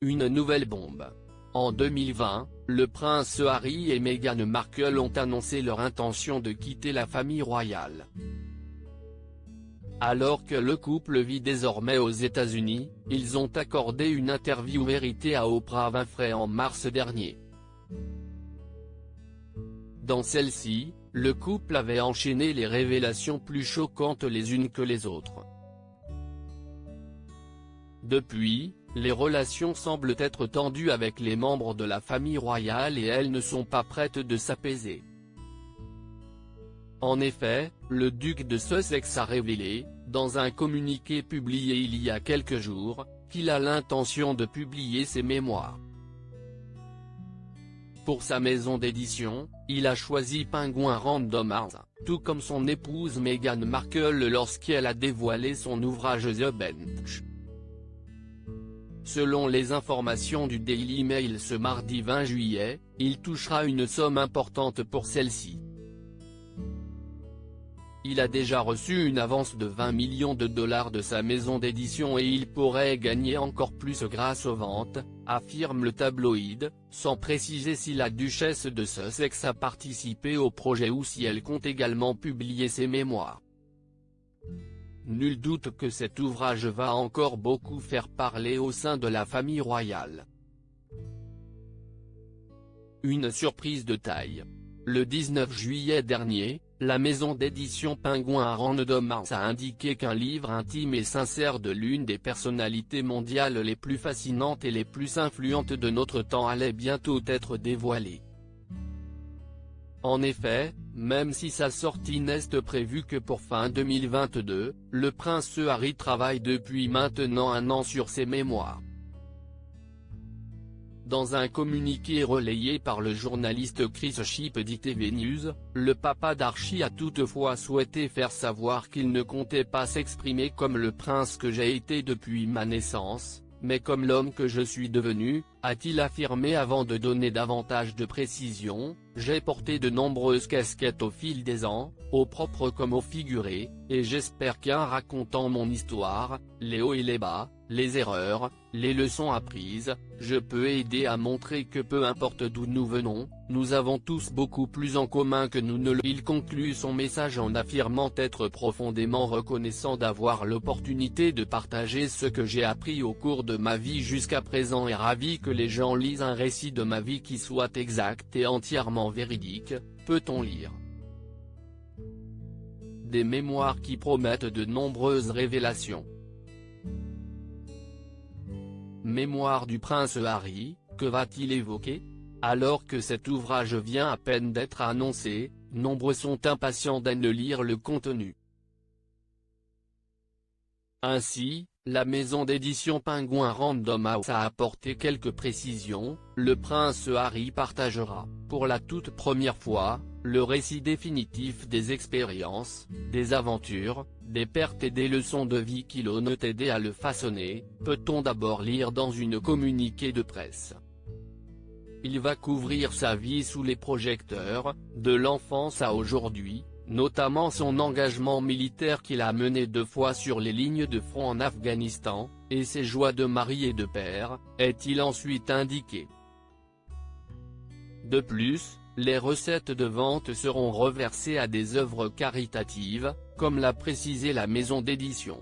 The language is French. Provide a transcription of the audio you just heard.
Une nouvelle bombe. En 2020, le prince Harry et Meghan Markle ont annoncé leur intention de quitter la famille royale. Alors que le couple vit désormais aux États-Unis, ils ont accordé une interview Vérité à Oprah Winfrey en mars dernier. Dans celle-ci, le couple avait enchaîné les révélations plus choquantes les unes que les autres. Depuis, les relations semblent être tendues avec les membres de la famille royale et elles ne sont pas prêtes de s'apaiser. En effet, le duc de Sussex a révélé, dans un communiqué publié il y a quelques jours, qu'il a l'intention de publier ses mémoires. Pour sa maison d'édition, il a choisi Penguin Random House, tout comme son épouse Meghan Markle lorsqu'elle a dévoilé son ouvrage The Bench. Selon les informations du Daily Mail ce mardi 20 juillet, il touchera une somme importante pour celle-ci. Il a déjà reçu une avance de 20 millions de dollars de sa maison d'édition et il pourrait gagner encore plus grâce aux ventes, affirme le tabloïd, sans préciser si la duchesse de Sussex a participé au projet ou si elle compte également publier ses mémoires. Nul doute que cet ouvrage va encore beaucoup faire parler au sein de la famille royale. Une surprise de taille. Le 19 juillet dernier, la maison d'édition Penguin Random House a indiqué qu'un livre intime et sincère de l'une des personnalités mondiales les plus fascinantes et les plus influentes de notre temps allait bientôt être dévoilé. En effet, même si sa sortie n'est prévue que pour fin 2022, le prince Harry travaille depuis maintenant un an sur ses mémoires. Dans un communiqué relayé par le journaliste Chris Shipp d'ITV News, le papa d'Archie a toutefois souhaité faire savoir qu'il ne comptait pas s'exprimer comme le prince que j'ai été depuis ma naissance, mais comme l'homme que je suis devenu, a-t-il affirmé avant de donner davantage de précisions. J'ai porté de nombreuses casquettes au fil des ans, au propre comme au figuré, et j'espère qu'en racontant mon histoire, les hauts et les bas, les erreurs, les leçons apprises, je peux aider à montrer que peu importe d'où nous venons, nous avons tous beaucoup plus en commun que nous ne le. Il conclut son message en affirmant être profondément reconnaissant d'avoir l'opportunité de partager ce que j'ai appris au cours de ma vie jusqu'à présent et ravi que les gens lisent un récit de ma vie qui soit exact et entièrement véridique, peut-on lire. Des mémoires qui promettent de nombreuses révélations. Mémoire du prince Harry, que va-t-il évoquer? Alors que cet ouvrage vient à peine d'être annoncé, nombreux sont impatients d'en lire le contenu. Ainsi, la maison d'édition Penguin Random House a apporté quelques précisions. Le prince Harry partagera, pour la toute première fois, le récit définitif des expériences, des aventures, des pertes et des leçons de vie qui l'ont aidé à le façonner, peut-on d'abord lire dans une communiqué de presse. Il va couvrir sa vie sous les projecteurs, de l'enfance à aujourd'hui, notamment son engagement militaire qu'il a mené 2 fois sur les lignes de front en Afghanistan, et ses joies de mari et de père, est-il ensuite indiqué. De plus, les recettes de vente seront reversées à des œuvres caritatives, comme l'a précisé la maison d'édition.